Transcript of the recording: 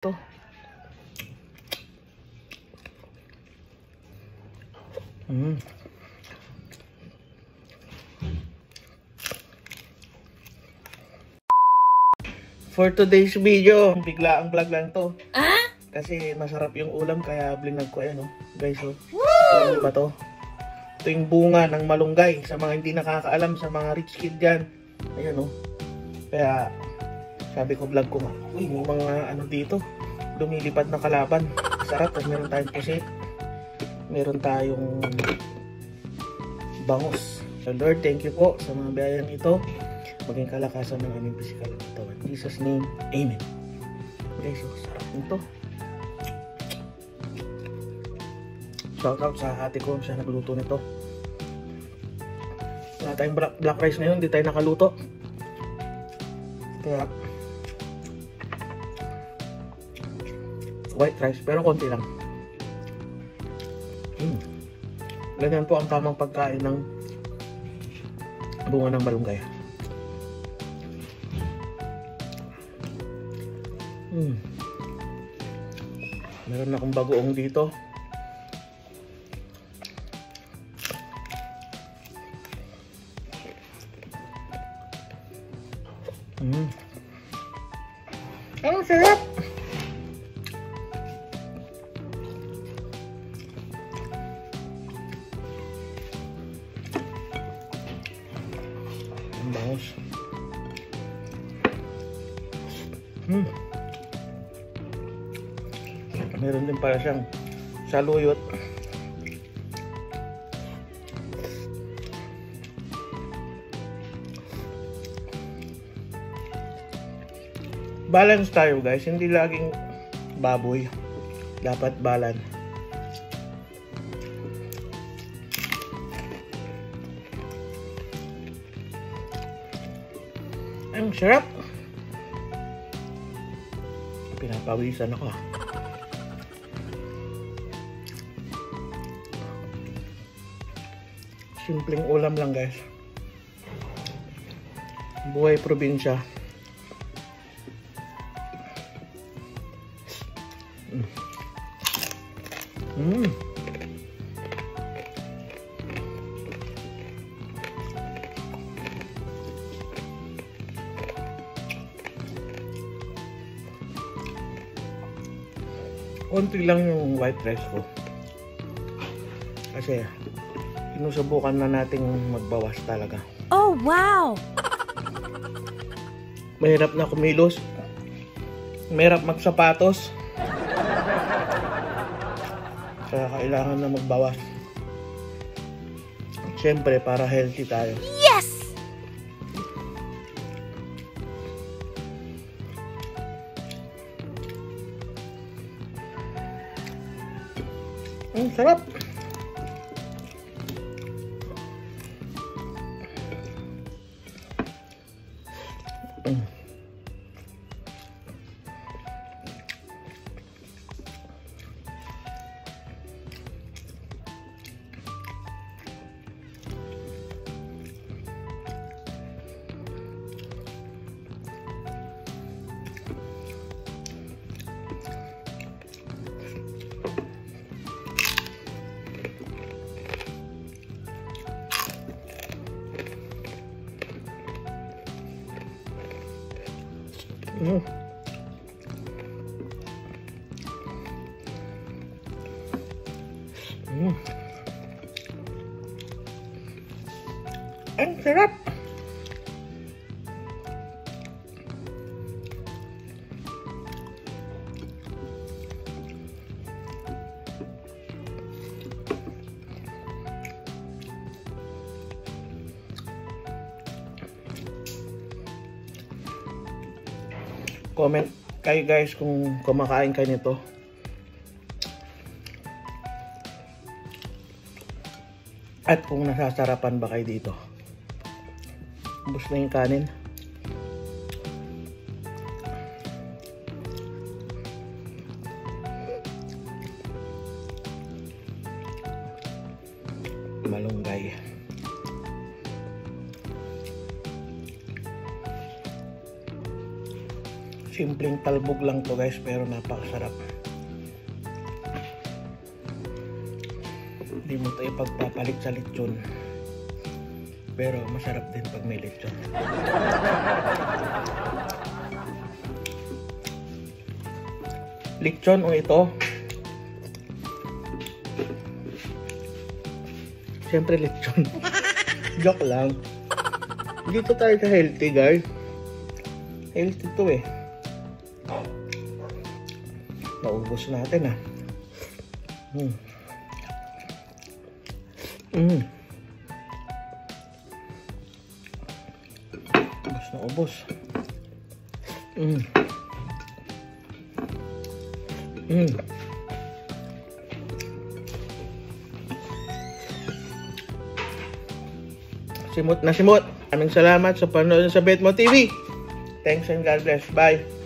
to. For today's video, bigla ang vlog lang to. Kasi masarap yung ulam kaya blinag ko ayan, guys. Alam ba to? Ito yung bunga ng malunggay sa mga hindi nakakaalam, sa mga rich kid dyan. Ayan, Kaya sabi ko vlog ko nga, uy, may mga ano dito, lumilipad na kalaban. Sarap, kasi meron tayong pusit, meron tayong bangus. So Lord, thank you po sa mga biyayang ito. Maging kalakasan ng aming physical katawan. In Jesus' name, Amen. Okay, so sarap nito. Shoutout sa ate ko, siya nagluto nito. Wala tayong black rice ngayon, hindi tayo nakaluto. Kaya white rice, pero konti lang. Ganyan po ang tamang pagkain ng bunga ng malunggay. Meron akong bagoong dito. Ang sarap! Ang bangus. Meron din pala siyang saluyot. Balance tayo, guys, hindi laging baboy, dapat balance. Ang sarap. Pinapawisan ako. Simpleng ulam lang, guys. Buhay probinsya. Konti lang yung white rice ko. Kasi sinusubukan na nating magbawas talaga. Oh, wow! Mahirap na kumilos. Mahirap magsapatos. Kaya kailangan na magbawas. Siyempre, para healthy tayo. Yes! Ang sarap! Ang sarap! Comment kayo, guys, kung kumakain kayo nito. At kung nasasarapan ba kayo dito. Ubus na yung kanin. Malunggay. Simpleng talbog lang to guys, pero napakasarap. Hindi mo ito ipagpapalit sa lechon. Pero masarap din pag may lechon. Lechon o ito. Siyempre lechon. Joke lang. Dito tayo sa healthy guys. Healthy to eh. Naubos natin ah. Ubos na ubos. Simot na simot. Maraming salamat sa panonood sa Betmo TV. Thanks and God bless. Bye.